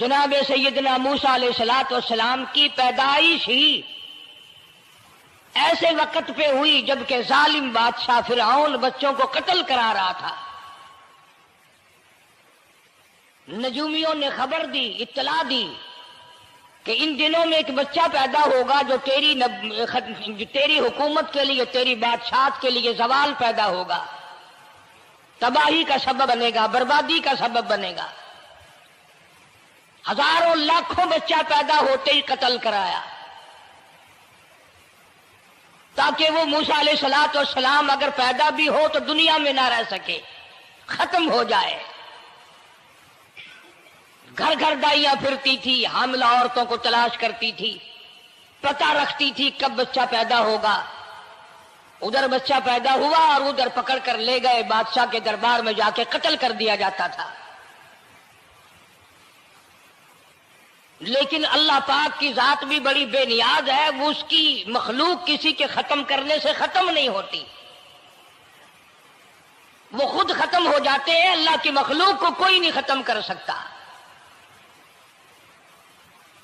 جناب سیدنا موسیٰ علیہ الصلوۃ والسلام کی پیدائش ہی ایسے وقت پہ ہوئی جبکہ ظالم بادشاہ فرعون بچوں کو قتل کرا رہا تھا۔ نجومیوں نے خبر دی، اطلاع دی کہ ان دنوں میں ایک بچہ پیدا ہوگا جو تیری حکومت کے لیے، تیری بادشاہت کے لیے زوال پیدا ہوگا، تباہی کا سبب بنے گا، بربادی کا سبب بنے گا۔ ہزاروں لاکھوں بچہ پیدا ہوتے ہی قتل کرایا تاکہ وہ موسیٰ علیہ الصلوۃ والسلام اگر پیدا بھی ہو تو دنیا میں نہ رہ سکے، ختم ہو جائے۔ گھر گھر دائیاں پھرتی تھی، حاملہ عورتوں کو تلاش کرتی تھی، پتہ رکھتی تھی کب بچہ پیدا ہوگا۔ ادھر بچہ پیدا ہوا اور ادھر پکڑ کر لے گئے، بادشاہ کے دربار میں جا کے قتل کر دیا جاتا تھا۔ لیکن اللہ پاک کی ذات بھی بڑی بے نیاز ہے، وہ اس کی مخلوق کسی کے ختم کرنے سے ختم نہیں ہوتی، وہ خود ختم ہو جاتے ہیں۔ اللہ کی مخلوق کو کوئی نہیں ختم کر سکتا۔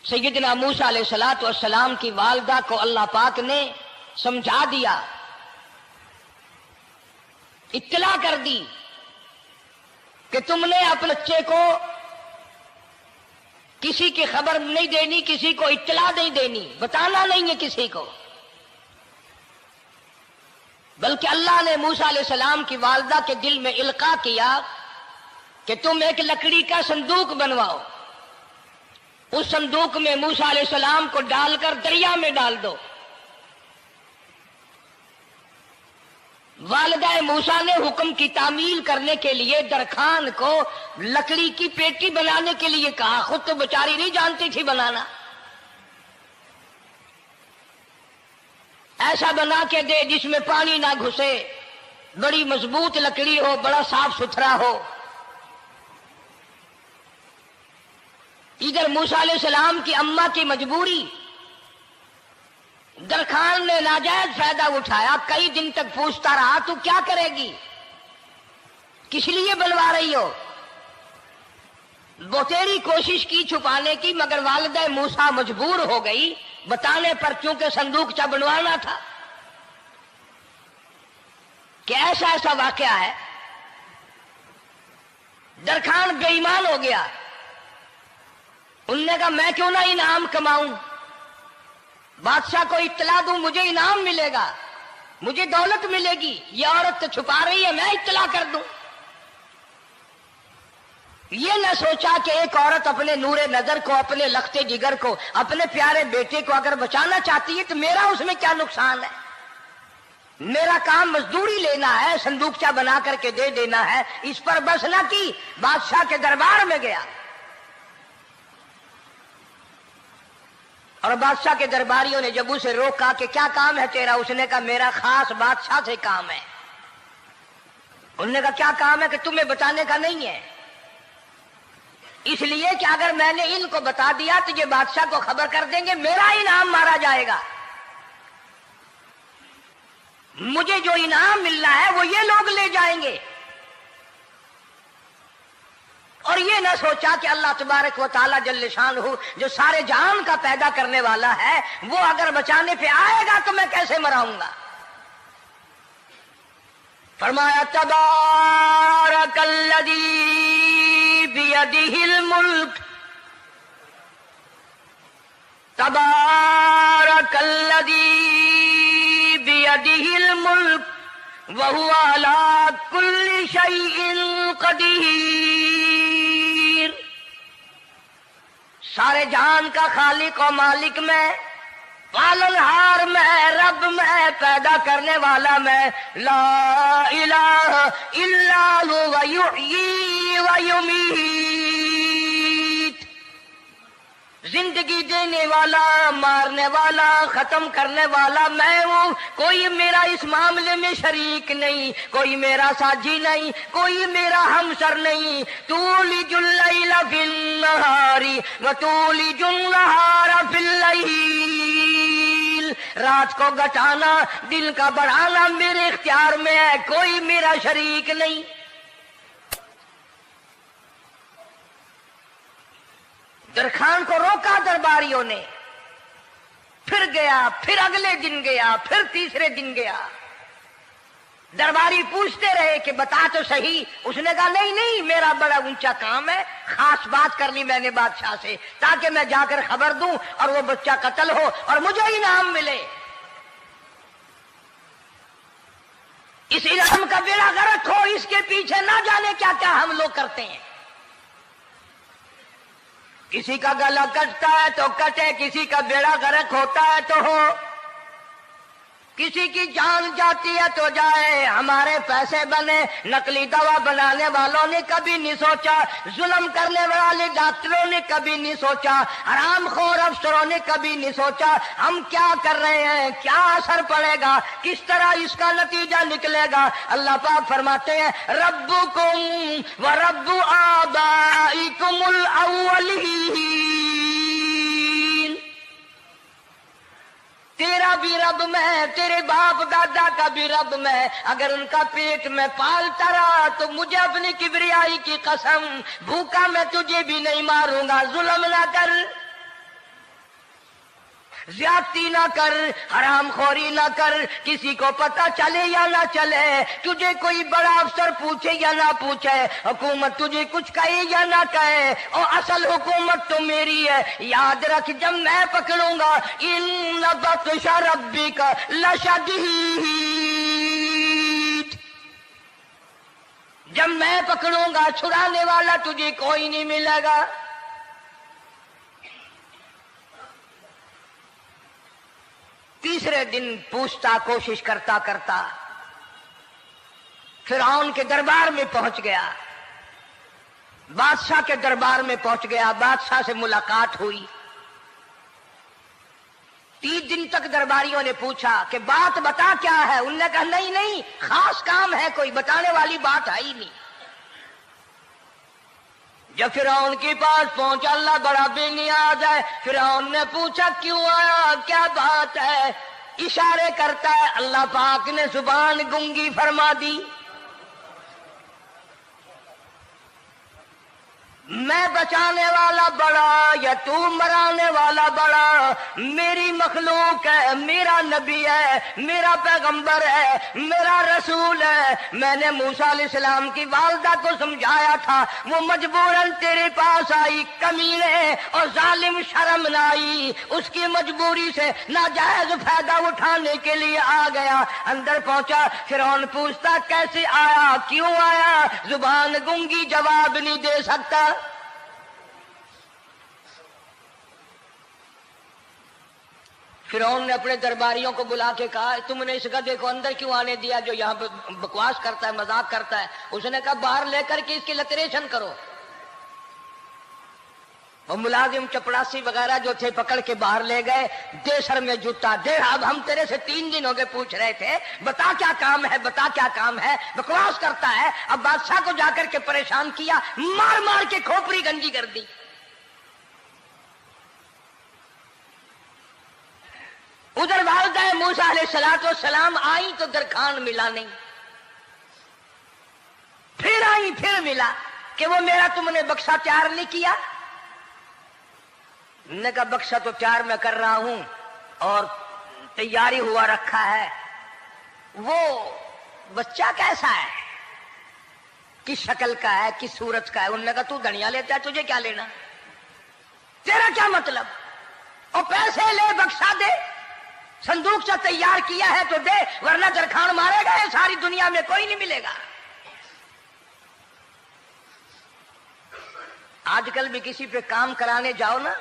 سیدنا موسیٰ علیہ الصلوۃ والسلام کی والدہ کو اللہ پاک نے سمجھا دیا، اطلاع کر دی کہ تم نے اپنے بچے کو کسی کی خبر نہیں دینی، کسی کو اطلاع نہیں دینی، بتانا نہیں ہے کسی کو، بلکہ اللہ نے موسیٰ علیہ السلام کی والدہ کے دل میں القاء کیا کہ تم ایک لکڑی کا صندوق بنواؤ، اس صندوق میں موسیٰ علیہ السلام کو ڈال کر دریا میں ڈال دو۔ والدہ موسیٰ نے حکم کی تعمیل کرنے کے لیے درخان کو لکڑی کی پیٹی بنانے کے لیے کہا، خود تو بیچاری نہیں جانتی تھی بنانا۔ ایسا بنا کے دے جس میں پانی نہ گھسے، بڑی مضبوط لکڑی ہو، بڑا صاف ستھرا ہو۔ ادھر موسیٰ علیہ السلام کی اماں کی مجبوری، درخان نے ناجائز فائدہ اٹھایا، کئی دن تک پوچھتا رہا تو کیا کرے گی، کس لیے بلوا رہی ہو؟ بتیری کوشش کی چھپانے کی، مگر والدہ موسیٰ مجبور ہو گئی بتانے پر، چونکہ صندوق بنوانا تھا۔ کہ ایسا ایسا واقعہ ہے۔ درخان بے ایمان ہو گیا، انہوں نے کہا میں کیوں نہ انعام کماؤں، بادشاہ کو اطلاع دوں، مجھے انعام ملے گا، مجھے دولت ملے گی، یہ عورت تو چھپا رہی ہے، میں اطلاع کر دوں۔ یہ نہ سوچا کہ ایک عورت اپنے نور نظر کو، اپنے لخت جگر کو، اپنے پیارے بیٹے کو اگر بچانا چاہتی ہے تو میرا اس میں کیا نقصان ہے، میرا کام مزدوری لینا ہے، صندوقچہ بنا کر کے دے دینا ہے۔ اس پر بس نہ کی، بادشاہ کے دربار میں گیا اور بادشاہ کے درباریوں نے جب اسے روکا کہ کیا کام ہے تیرا، اس نے کہا میرا خاص بادشاہ سے کام ہے۔ انہوں نے کہا کیا کام ہے؟ کہ تمہیں بتانے کا نہیں ہے، اس لیے کہ اگر میں نے ان کو بتا دیا تو یہ بادشاہ کو خبر کر دیں گے، میرا انعام مارا جائے گا، مجھے جو انعام ملنا ہے وہ یہ لوگ لے جائیں گے۔ اور یہ نہ سوچا کہ اللہ تبارک و تعالی جل شانہ جو سارے جہان کا پیدا کرنے والا ہے، وہ اگر بچانے پہ آئے گا تو میں کیسے مراؤں گا۔ فرمایا تبارک الذی بیدہ الملک، تبارک الذی بیدہ الملک وَهُوَ عَلَىٰ كُلِّ شَيْءٍ قَدِيرٌ۔ سارے جہان کا خالق و مالک میں، پالنہار میں، رب میں، پیدا کرنے والا میں، لا الہ الا هو یحیی و یمیت، زندگی دینے والا، مارنے والا، ختم کرنے والا میں ہوں، کوئی میرا اس معاملے میں شریک نہیں، کوئی میرا ساجی نہیں، کوئی میرا ہمسر نہیں۔ تولج اللیل فی النہار وتولج النہار فی اللیل، رات کو گھٹانا، دن کا بڑھانا میرے اختیار میں ہے، کوئی میرا شریک نہیں۔ درخان کو روکا درباریوں نے، پھر گیا، پھر اگلے دن گیا، پھر تیسرے دن گیا۔ درباری پوچھتے رہے کہ بتا تو صحیح۔ اس نے کہا نہیں نہیں، میرا بڑا اونچا کام ہے، خاص بات کرنی میں نے بادشاہ سے، تاکہ میں جا کر خبر دوں اور وہ بچہ قتل ہو اور مجھے انعام ملے۔ اس علم کا بیڑا غرق ہو، اس کے پیچھے نہ جانے کیا کیا ہم لوگ کرتے ہیں۔ کسی کا گلا کٹتا ہے تو کٹے، کسی کا بیڑا غرق ہوتا ہے تو ہو، کسی کی جان جاتی ہے تو جائے، ہمارے پیسے بنے۔ نقلی دوا بنانے والوں نے کبھی نہیں سوچا، ظلم کرنے والے ڈاکٹروں نے کبھی نہیں سوچا، حرام خور افسروں نے کبھی نہیں سوچا ہم کیا کر رہے ہیں، کیا اثر پڑے گا، کس طرح اس کا نتیجہ نکلے گا۔ اللہ پاک فرماتے ہیں ربکم و رب آبائکم الاولین، تیرا بھی رب میں، تیرے باپ دادا کا بھی رب میں، اگر ان کا پیٹ میں پالتا رہا تو مجھے اپنی کبریائی کی قسم، بھوکا میں تجھے بھی نہیں ماروں گا۔ ظلم نہ کر، زیادتی نہ کر، حرام خوری نہ کر، کسی کو پتہ چلے یا نہ چلے، تجھے کوئی بڑا افسر پوچھے یا نہ پوچھے، حکومت تجھے کچھ کہے یا نہ کہے، اور اصل حکومت تو میری ہے۔ یاد رکھ جب میں پکڑوں گا، ان بطش ربک لشدید، جب میں پکڑوں گا چھڑانے والا تجھے کوئی نہیں ملے گا۔ تیسرے دن پوچھتا، کوشش کرتا کرتا فرعون کے دربار میں پہنچ گیا، بادشاہ کے دربار میں پہنچ گیا، بادشاہ سے ملاقات ہوئی۔ 3 دن تک درباریوں نے پوچھا کہ بات بتا کیا ہے، انہوں نے کہا نہیں نہیں، خاص کام ہے، کوئی بتانے والی بات ہے ہی نہیں۔ جب فرعون کے پاس پہنچا، اللہ بڑا بے نیاز ہے، فرعون نے پوچھا کیوں آیا، کیا بات ہے، اشارے کرتا ہے، اللہ پاک نے زبان گنگی فرما دی۔ میں بچانے والا بڑا یا تو مرانے والا بڑا، میری مخلوق ہے، میرا نبی ہے، میرا پیغمبر ہے، میرا رسول ہے۔ میں نے موسیٰ علیہ السلام کی والدہ کو سمجھایا تھا، وہ مجبوراً تیرے پاس آئی، کمینے اور ظالم شرم نہ آئی، اس کی مجبوری سے ناجائز فائدہ اٹھانے کے لیے آ گیا۔ اندر پہنچا، فرعون پوچھتا کیسے آیا، کیوں آیا، زبان گنگی جواب نہیں دے سکتا۔ فرعون نے اپنے درباریوں کو بلا کے کہا تم نے اس گدھے کو اندر کیوں آنے دیا جو یہاں پہ بکواس کرتا ہے، مذاق کرتا ہے؟ اس نے کہا باہر لے کر کے اس کی لتریشن کرو۔ وہ ملازم چپڑاسی وغیرہ جو تھے پکڑ کے باہر لے گئے، دے سر میں جوتا، دے اب ہم تیرے سے 3 دن ہو گئے پوچھ رہے تھے، بتا کیا کام ہے، بتا کیا کام ہے، بکواس کرتا ہے۔ اب بادشاہ کو جا کر کے پریشان کیا، مار مار کے کھوپڑی گنجی کر دی۔ ادھر والدہ موسیٰ علیہ السلام آئی تو درخان ملا نہیں، پھر آئی پھر ملا کہ وہ میرا تم نے بکسا تیار نہیں کیا۔ نے کہا بکسا تو تیار میں کر رہا ہوں اور تیاری ہوا رکھا ہے، وہ بچہ کیسا ہے، کس شکل کا ہے، کس صورت کا ہے؟ انہوں نے کہا تو دھنیا لیتا ہے، تجھے کیا لینا، تیرا کیا مطلب، اور پیسے لے بکسا دے، صندوق سے تیار کیا ہے تو دے، ورنہ درخان مارے گا، ساری دنیا میں کوئی نہیں ملے گا۔ آج کل بھی کسی پہ کام کرانے جاؤ نا،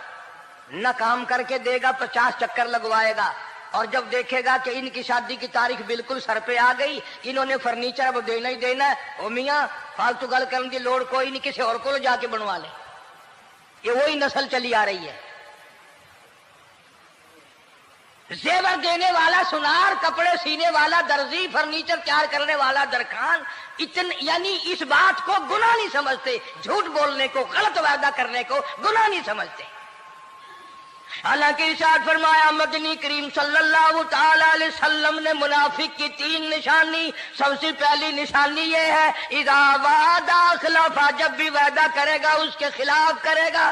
نہ کام کر کے دے گا، 50 چکر لگوائے گا، اور جب دیکھے گا کہ ان کی شادی کی تاریخ بالکل سر پہ آ گئی، انہوں نے فرنیچر وہ دینا ہی دینا ہے، او میاں فالتو گل کرنے کی لوڑ کوئی نہیں، کسی اور کو جا کے بنوا لے۔ یہ وہی نسل چلی آ رہی ہے، زیور دینے والا سنار، کپڑے سینے والا درزی، فرنیچر تیار کرنے والا درخان، یعنی اس بات کو گناہ نہیں سمجھتے، جھوٹ بولنے کو، غلط وعدہ کرنے کو گناہ نہیں سمجھتے۔ حالانکہ ارشاد فرمایا مدنی کریم صلی اللہ تعالی علیہ وسلم نے منافق کی 3 نشانی، سب سے پہلی نشانی یہ ہے اذا وعد اخلف، جب بھی وعدہ کرے گا اس کے خلاف کرے گا۔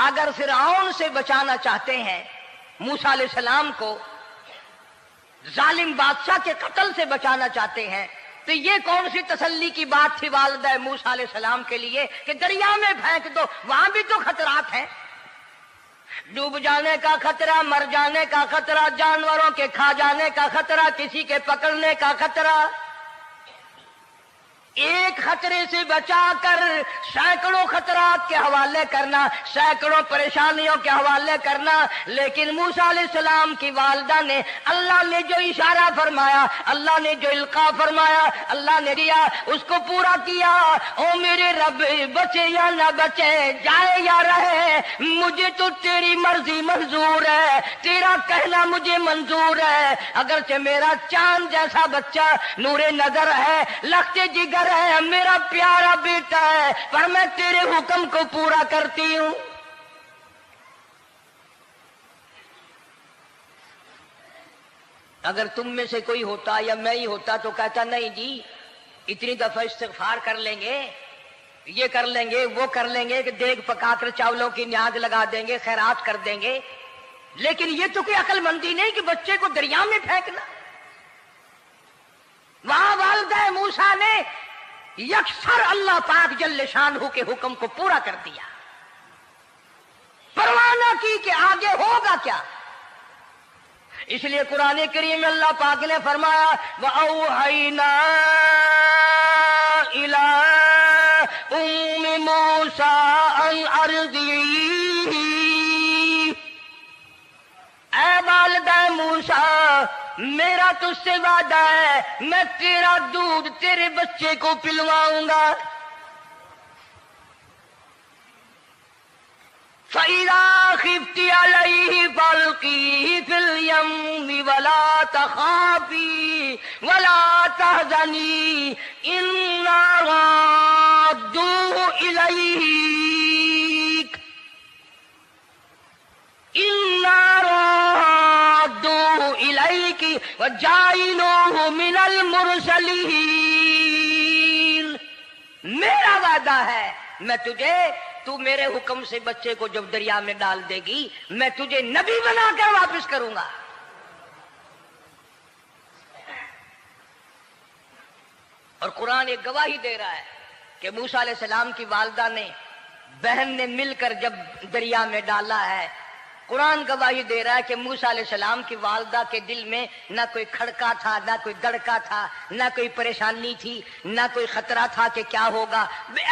اگر فرعون سے بچانا چاہتے ہیں، موسیٰ علیہ السلام کو ظالم بادشاہ کے قتل سے بچانا چاہتے ہیں، تو یہ کون سی تسلی کی بات تھی والدہ موسیٰ علیہ السلام کے لیے کہ دریا میں پھینک دو، وہاں بھی تو خطرات ہیں، ڈوب جانے کا خطرہ، مر جانے کا خطرہ، جانوروں کے کھا جانے کا خطرہ، کسی کے پکڑنے کا خطرہ۔ ایک خطرے سے بچا کر سینکڑوں خطرات کے حوالے کرنا، سینکڑوں پریشانیوں کے حوالے کرنا، لیکن موسیٰ علیہ السلام کی والدہ نے اللہ نے جو اشارہ فرمایا، اللہ نے جو القاء فرمایا، اللہ نے دیا، اس کو پورا کیا۔ او میرے رب، بچے یا نہ بچے، جائے یا رہے، مجھے تو تیری مرضی منظور ہے، تیرا کہنا مجھے منظور ہے۔ اگرچہ میرا چاند جیسا بچہ نور نظر ہے، لخت جگر ہے، میرا پیارا بیٹا ہے، پر میں تیرے حکم کو پورا کرتی ہوں۔ اگر تم میں سے کوئی ہوتا یا میں ہی ہوتا تو کہتا نہیں جی اتنی دفعہ استغفار کر لیں گے، یہ کر لیں گے، وہ کر لیں گے، کہ دیگ پکا کر چاولوں کی نیاز لگا دیں گے، خیرات کر دیں گے، لیکن یہ تو کوئی عقل مندی نہیں کہ بچے کو دریا میں پھینکنا۔ وہاں والدہ موسیٰ نے یکسر اللہ پاک جل شانہ کے حکم کو پورا کر دیا، پرواہ نہ کی کہ آگے ہوگا کیا۔ اس لیے قرآن کریم میں اللہ پاک نے فرمایا وَأَوْحَيْنَا إِلَىٰ أُمِّ مُوسَىٰ أَنْ أَرْضِعِيهِ، اے والدہ موسیٰ، میرا تجھ سے وعدہ ہے، میں تیرا دودھ تیرے بچے کو پلواؤں گا۔ فَإِذَا خِفْتِ عَلَيْهِ فَأَلْقِيهِ فِي الْيَمِّ وَلَا تَخَافِي وَلَا تَحْزَنِي إِنَّا رَادُّوهُ إِلَيْكَ وَجَاعِلُوهُ مِنَ الْمُرْسَلِينَ۔ میرا وعدہ ہے، میں تجھے، تو میرے حکم سے بچے کو جب دریا میں ڈال دے گی، میں تجھے نبی بنا کر واپس کروں گا۔ اور قرآن ایک گواہی دے رہا ہے کہ موسیٰ علیہ السلام کی والدہ نے، بہن نے مل کر جب دریا میں ڈالا ہے، قرآن گواہی دے رہا ہے کہ موسیٰ علیہ السلام کی والدہ کے دل میں نہ کوئی کھڑکا تھا، نہ کوئی دڑکا تھا، نہ کوئی پریشانی تھی، نہ کوئی خطرہ تھا کہ کیا ہوگا۔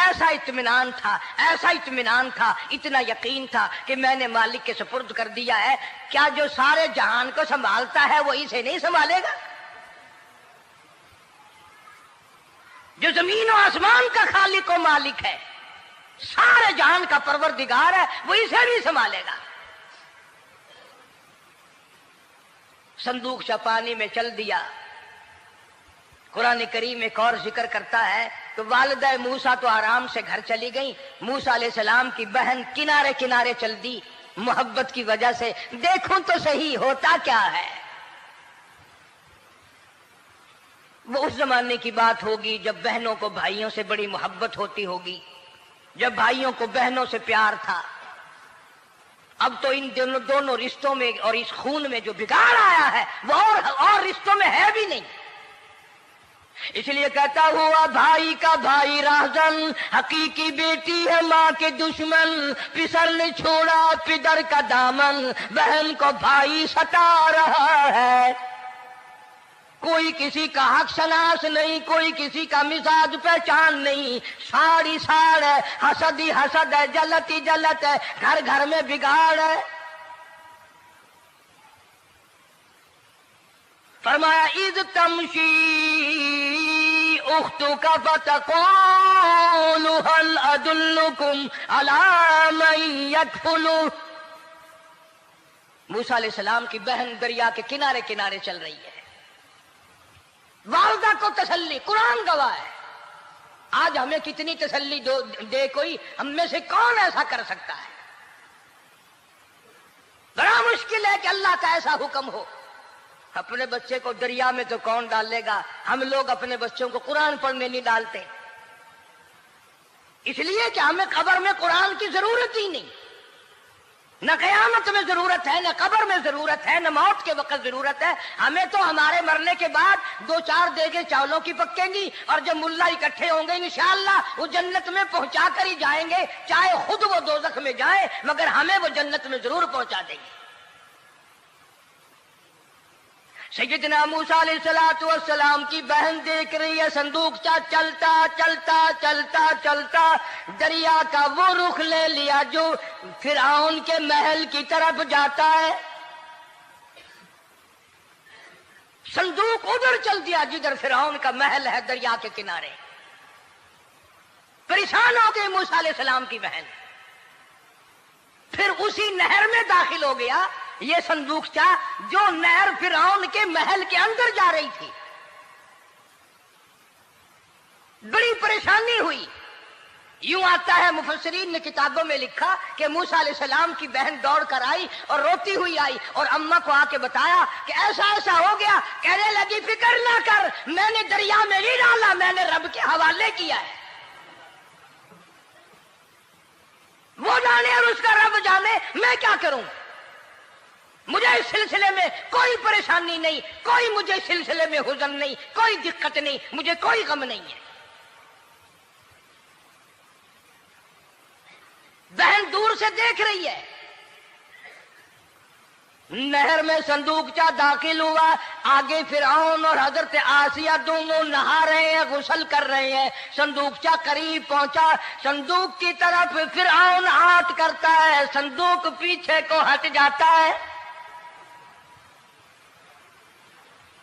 ایسا اطمینان تھا، ایسا اطمینان تھا، اتنا یقین تھا کہ میں نے مالک کے سپرد کر دیا ہے، کیا جو سارے جہان کو سنبھالتا ہے وہ اسے نہیں سنبھالے گا؟ جو زمین و آسمان کا خالق و مالک ہے، سارے جہان کا پروردگار ہے، وہ اسے بھی سنبھالے گا۔ صندوق چا پانی میں چل دیا۔ قرآن کریم ایک اور ذکر کرتا ہے کہ والدہ موسیٰ تو آرام سے گھر چلی گئی، موسیٰ علیہ السلام کی بہن کنارے کنارے چل دی، محبت کی وجہ سے، دیکھوں تو صحیح ہوتا کیا ہے۔ وہ اس زمانے کی بات ہوگی جب بہنوں کو بھائیوں سے بڑی محبت ہوتی ہوگی، جب بھائیوں کو بہنوں سے پیار تھا۔ اب تو ان دونوں رشتوں میں اور اس خون میں جو بگاڑ آیا ہے وہ اور رشتوں میں ہے بھی نہیں۔ اس لیے کہتا ہوا بھائی کا بھائی راہزن، حقیقی بیٹی ہے ماں کے دشمن، پسر نے چھوڑا پدر کا دامن، بہن کو بھائی ستا رہا ہے۔ کوئی کسی کا حق شناس نہیں، کوئی کسی کا مزاج پہچان نہیں، ساڑی ساڑ ہے، حسد ہی حسد ہے، جلت ہی جلت ہے، گھر گھر میں بگاڑ ہے۔ فرمایا اذ تمشی اختک فتقول هل ادلکم علی من یکفلہ۔ موسیٰ علیہ السلام کی بہن دریا کے کنارے کنارے چل رہی ہے، والدہ کو تسلی، قرآن گواہ ہے۔ آج ہمیں کتنی تسلی دے کوئی، ہم میں سے کون ایسا کر سکتا ہے؟ بڑا مشکل ہے کہ اللہ کا ایسا حکم ہو۔ اپنے بچے کو دریا میں تو کون ڈالے گا؟ ہم لوگ اپنے بچوں کو قرآن پڑھنے نہیں ڈالتے، اس لیے کہ ہمیں قبر میں قرآن کی ضرورت ہی نہیں۔ نہ قیامت میں ضرورت ہے، نہ قبر میں ضرورت ہے، نہ موت کے وقت ضرورت ہے. ہمیں تو ہمارے مرنے کے بعد 2-4 دیگیں چاولوں کی پکیں گی، اور جب ملا اکٹھے ہوں گے انشاءاللہ وہ جنت میں پہنچا کر ہی جائیں گے، چاہے خود وہ دوزخ میں جائیں، مگر ہمیں وہ جنت میں ضرور پہنچا دیں گے. سیدنا موسیٰ علیہ السلام کی بہن دیکھ رہی ہے صندوقچہ چلتا چلتا چلتا چلتا دریا کا وہ رخ لے لیا جو فرعون کے محل کی طرف جاتا ہے. صندوق ادھر چل دیا جدھر فرعون کا محل ہے، دریا کے کنارے. پریشان ہو گئی موسیٰ علیہ السلام کی بہن. پھر اسی نہر میں داخل ہو گیا یہ صندوقچہ جو نہر فرعون کے محل کے اندر جا رہی تھی. بڑی پریشانی ہوئی. یوں آتا ہے مفسرین نے کتابوں میں لکھا کہ موسیٰ علیہ السلام کی بہن دوڑ کر آئی اور روتی ہوئی آئی اور اماں کو آ کے بتایا کہ ایسا ایسا ہو گیا. کہنے لگی فکر نہ کر، میں نے دریا میں نہیں ڈالا، میں نے رب کے حوالے کیا ہے. وہ جانے اور اس کا رب جانے، میں کیا کروں. مجھے اس سلسلے میں کوئی پریشانی نہیں، کوئی مجھے اس سلسلے میں حزن نہیں، کوئی دقت نہیں، مجھے کوئی غم نہیں ہے. بہن دور سے دیکھ رہی ہے. نہر میں صندوقچہ داخل ہوا، آگے فرعون اور حضرت آسیہ دونوں نہا رہے ہیں، غسل کر رہے ہیں. صندوقچہ قریب پہنچا، صندوق کی طرف فرعون ہاتھ کرتا ہے، صندوق پیچھے کو ہٹ جاتا ہے.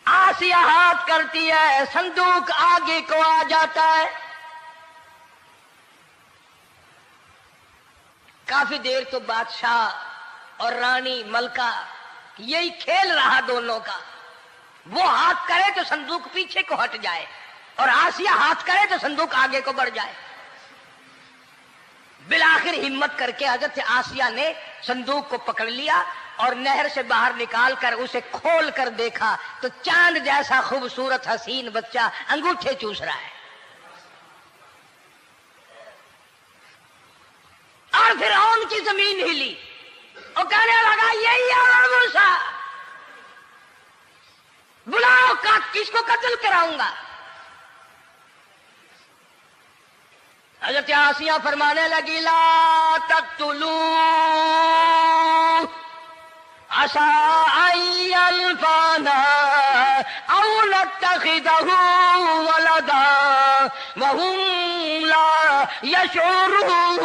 آسیہ ہاتھ کرتی ہے، صندوق آگے کو آ جاتا ہے. کافی دیر تو بادشاہ اور رانی ملکہ یہی کھیل رہا دونوں کا. وہ ہاتھ کرے تو صندوق پیچھے کو ہٹ جائے اور آسیہ ہاتھ کرے تو صندوق آگے کو بڑھ جائے. بالآخر ہمت کر کے حضرت آسیہ نے صندوق کو پکڑ لیا اور نہر سے باہر نکال کر اسے کھول کر دیکھا تو چاند جیسا خوبصورت حسین بچہ انگوٹھے چوس رہا ہے. اور فرعون کی زمین ہلی اور کہنے لگا یہی ہے موسیٰ، بلاؤ کس کو قتل کراؤں گا. حضرت آسیہ فرمانے لگی لا تقتلوا عسى أن ينفعنا أو نتخذه ولدا وهم لا يشعرون.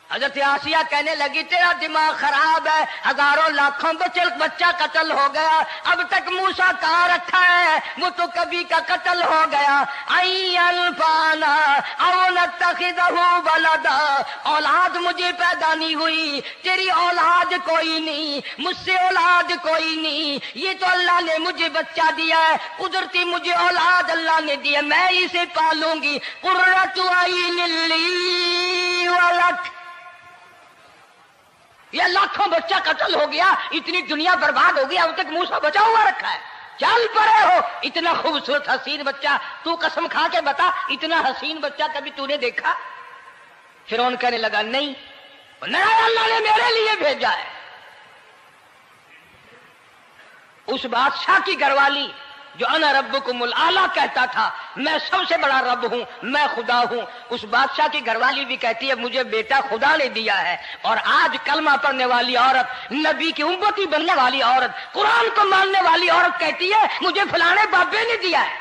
حضرت آسیہ کہنے لگی تیرا دماغ خراب ہے، ہزاروں لاکھوں بچہ قتل ہو گیا، اب تک موسیٰ کہاں رکھا ہے، وہ تو کبھی کا قتل ہو گیا. الفانا او نتخذہ ولدا، اولاد مجھے پیدا نہیں ہوئی، تیری اولاد کوئی نہیں، مجھ سے اولاد کوئی نہیں، یہ تو اللہ نے مجھے بچہ دیا ہے، قدرتی مجھے اولاد اللہ نے دیا، میں اسے پالوں گی. قرۃ عین لی ولک، یہ لاکھوں بچہ قتل ہو گیا، اتنی دنیا برباد ہو گئی، اب تک موسیٰ بچا ہوا رکھا ہے. چل پڑے ہو، اتنا خوبصورت حسین بچہ، تو قسم کھا کے بتا اتنا حسین بچہ کبھی تو نے دیکھا؟ فرعون کہنے لگا نہیں، اللہ نے میرے لیے بھیجا ہے. اس بادشاہ کی گھر والی جو انا ربکم الاعلی کہتا تھا، میں سب سے بڑا رب ہوں، میں خدا ہوں، اس بادشاہ کی گھر والی بھی کہتی ہے مجھے بیٹا خدا نے دیا ہے. اور آج کلمہ پڑھنے والی عورت، نبی کی امتی بننے والی عورت، قرآن کو ماننے والی عورت کہتی ہے مجھے فلانے بابے نے دیا ہے.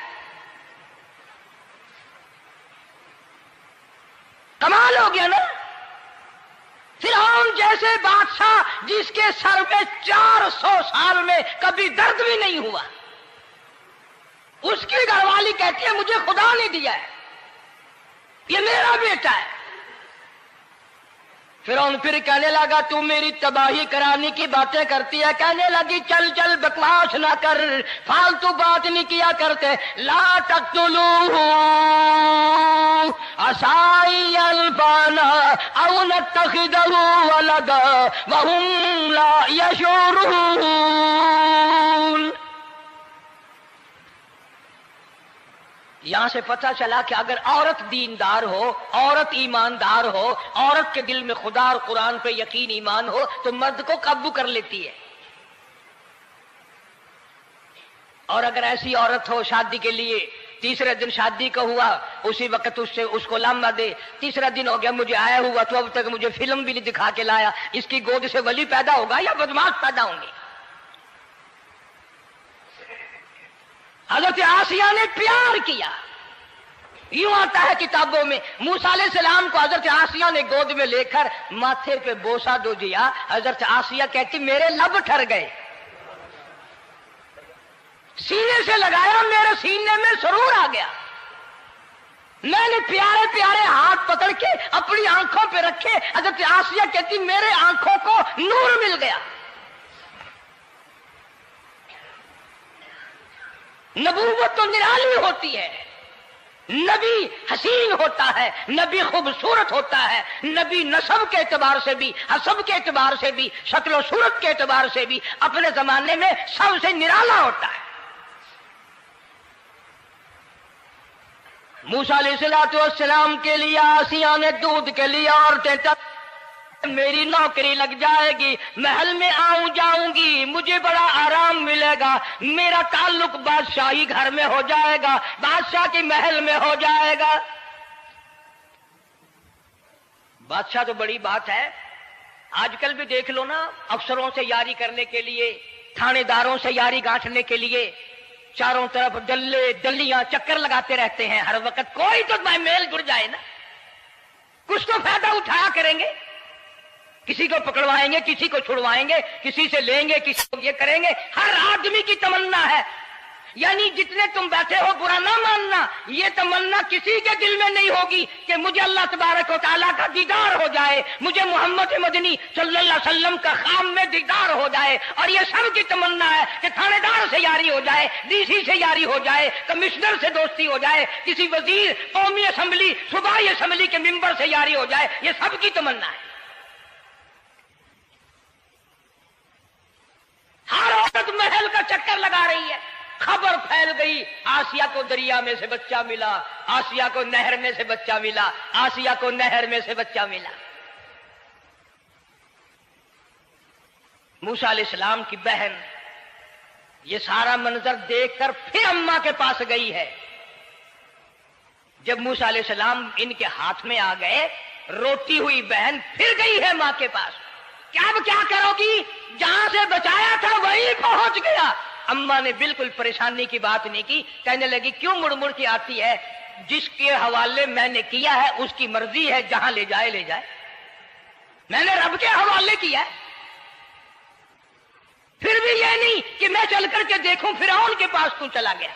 کمال ہو گیا نا. فرعون جیسے بادشاہ جس کے سر میں 400 سال میں کبھی درد بھی نہیں ہوا، اس کی گھر والی کہتی ہے مجھے خدا نے دیا ہے، یہ میرا بیٹا ہے. فرعون پھر کہنے لگا تو میری تباہی کرانے کی باتیں کرتی ہے. کہنے لگی چل چل بکواس نہ کر، فالتو بات نہیں کیا کرتے. لا تقتلوہ عسى ينفعنا او نتخذہ ولدا وهم لا يشعرون. یہاں سے پتہ چلا کہ اگر عورت دیندار ہو، عورت ایماندار ہو، عورت کے دل میں خدا اور قرآن پہ یقین ایمان ہو تو مرد کو قابو کر لیتی ہے. اور اگر ایسی عورت ہو شادی کے لیے، تیسرے دن شادی کا ہوا، اسی وقت اس کو لامہ دے، تیسرا دن ہو گیا مجھے آیا ہوا تو اب تک مجھے فلم بھی نہیں دکھا کے لایا، اس کی گود سے ولی پیدا ہوگا یا بدماش پیدا ہوں گے؟ حضرت آسیہ نے پیار کیا. یوں آتا ہے کتابوں میں موسیٰ علیہ السلام کو حضرت آسیہ نے گود میں لے کر ماتھے پہ بوسہ دو دیا. حضرت آسیہ کہتی میرے لب ٹھر گئے، سینے سے لگایا میرے سینے میں سرور آ گیا. میں نے پیارے پیارے ہاتھ پکڑ کے اپنی آنکھوں پہ رکھے. حضرت آسیہ کہتی میرے آنکھوں کو نور مل گیا. نبوت تو نرالی ہوتی ہے، نبی حسین ہوتا ہے، نبی خوبصورت ہوتا ہے، نبی نسب کے اعتبار سے بھی، حسب کے اعتبار سے بھی، شکل و صورت کے اعتبار سے بھی اپنے زمانے میں سب سے نرالا ہوتا ہے. موسیٰ علیہ السلام کے لیے آسیہ نے دودھ کے لیے عورتیں تک میری نوکری لگ جائے گی، محل میں آؤں جاؤں گی، مجھے بڑا آرام ملے گا، میرا تعلق بادشاہی گھر میں ہو جائے گا، بادشاہ کی محل میں ہو جائے گا. بادشاہ تو بڑی بات ہے. آج کل بھی دیکھ لو نا، افسروں سے یاری کرنے کے لیے، تھانے داروں سے یاری گانٹھنے کے لیے چاروں طرف ڈلے ڈلیاں چکر لگاتے رہتے ہیں ہر وقت. کوئی تو میل جڑ جائے نا، کچھ تو فائدہ اٹھایا کریں گے. کسی کو پکڑوائیں گے، کسی کو چھڑوائیں گے، کسی سے لیں گے، کسی کو یہ کریں گے. ہر آدمی کی تمنا ہے. یعنی جتنے تم بیٹھے ہو برا نہ ماننا، یہ تمنا کسی کے دل میں نہیں ہوگی کہ مجھے اللہ تبارک و تعالیٰ کا دیدار ہو جائے، مجھے محمد مدنی صلی اللہ علیہ وسلم کا خام میں دیدار ہو جائے. اور یہ سب کی تمنا ہے کہ تھانے دار سے یاری ہو جائے، ڈی سی سے یاری ہو جائے، کمشنر سے دوستی ہو جائے، کسی وزیر، قومی اسمبلی، صوبائی اسمبلی کے ممبر سے یاری ہو جائے. یہ سب کی تمنا ہے. ہر عورت محل کا چکر لگا رہی ہے. خبر پھیل گئی آسیہ کو دریا میں سے بچہ ملا، آسیہ کو نہر میں سے بچہ ملا، آسیہ کو نہر میں سے بچہ ملا. موسیٰ علیہ السلام کی بہن یہ سارا منظر دیکھ کر پھر اماں کے پاس گئی ہے. جب موسیٰ علیہ السلام ان کے ہاتھ میں آ گئے، روتی ہوئی بہن پھر گئی ہے ماں کے پاس. اب کیا کرو گی؟ جہاں سے بچایا تھا وہیں پہنچ گیا. اماں نے بالکل پریشانی کی بات نہیں کی، کہنے لگی کیوں مڑ مڑ کے آتی ہے؟ جس کے حوالے میں نے کیا ہے اس کی مرضی ہے، جہاں لے جائے لے جائے. میں نے رب کے حوالے کیا ہے. پھر بھی یہ نہیں کہ میں چل کر کے دیکھوں فرعون کے پاس تو چلا گیا.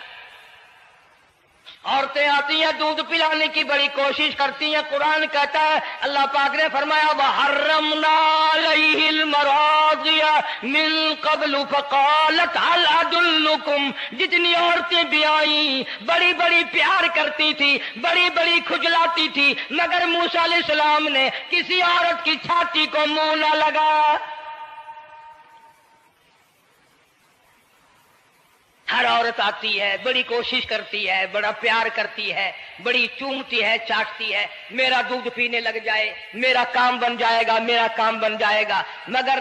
عورتیں آتی ہیں دودھ پلانے کی بڑی کوشش کرتی ہیں. قرآن کہتا ہے، اللہ پاک نے فرمایا وَحَرَّمْنَا عَلَيْهِ الْمَرَاضِعَ مِن قَبْلُ فَقَالَتْ هَلْ أَدُلُّكُمْ. جتنی عورتیں بھی آئیں بڑی بڑی پیار کرتی تھی، بڑی بڑی کھجلاتی تھی، مگر موسیٰ علیہ السلام نے کسی عورت کی چھاتی کو منہ نہ لگا. ہر عورت آتی ہے، بڑی کوشش کرتی ہے، بڑا پیار کرتی ہے، بڑی چومتی ہے، چاٹتی ہے، میرا دودھ پینے لگ جائے، میرا کام بن جائے گا، میرا کام بن جائے گا. مگر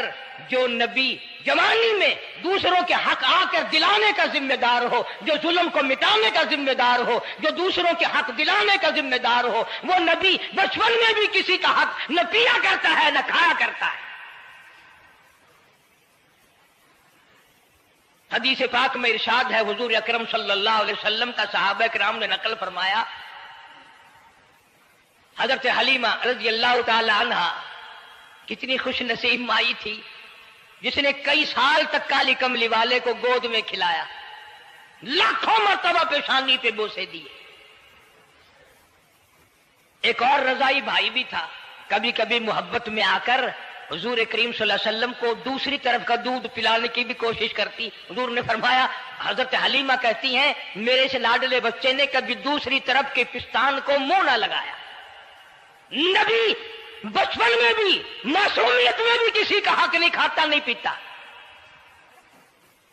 جو نبی جوانی میں دوسروں کے حق آ کر دلانے کا ذمہ دار ہو، جو ظلم کو مٹانے کا ذمہ دار ہو، جو دوسروں کے حق دلانے کا ذمہ دار ہو، وہ نبی بچپن میں بھی کسی کا حق نہ پیا کرتا ہے نہ کھایا کرتا ہے. حدیث پاک میں ارشاد ہے، حضور اکرم صلی اللہ علیہ وسلم کا صحابہ کرام نے نقل فرمایا، حضرت حلیمہ رضی اللہ تعالی عنہا کتنی خوش نصیب مائی تھی جس نے کئی سال تک کالی کملی والے کو گود میں کھلایا، لاکھوں مرتبہ پیشانی پہ بوسے دیے. ایک اور رضائی بھائی بھی تھا، کبھی کبھی محبت میں آ کر حضور کریم صلی اللہ علیہ وسلم کو دوسری طرف کا دودھ پلانے کی بھی کوشش کرتی. حضور نے فرمایا، حضرت حلیمہ کہتی ہیں میرے سے لاڈلے بچے نے کبھی دوسری طرف کے پستان کو منہ نہ لگایا. نبی بچپن میں بھی معصومیت میں بھی کسی کا حق نہیں کھاتا نہیں پیتا.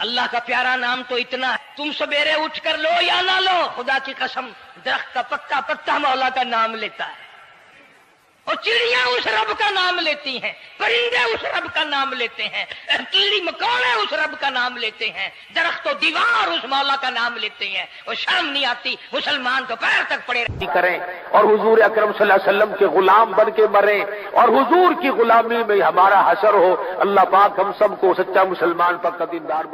اللہ کا پیارا نام تو اتنا ہے، تم سویرے اٹھ کر لو یا نہ لو، خدا کی قسم درخت کا پتا پتا مولا کا نام لیتا ہے، اور چڑیاں اس رب کا نام لیتی ہیں، پرندے اس رب کا نام لیتے ہیں، کیڑی مکوڑے اس رب کا نام لیتے ہیں، درخت و دیوار اس مولا کا نام لیتے ہیں، اور شرم نہیں آتی مسلمان تو پیر تک پڑے کریں اور حضور اکرم صلی اللہ علیہ وسلم کے غلام بن کے مریں اور حضور کی غلامی میں ہمارا حشر ہو۔ اللہ پاک ہم سب کو سچا مسلمان پر دیندار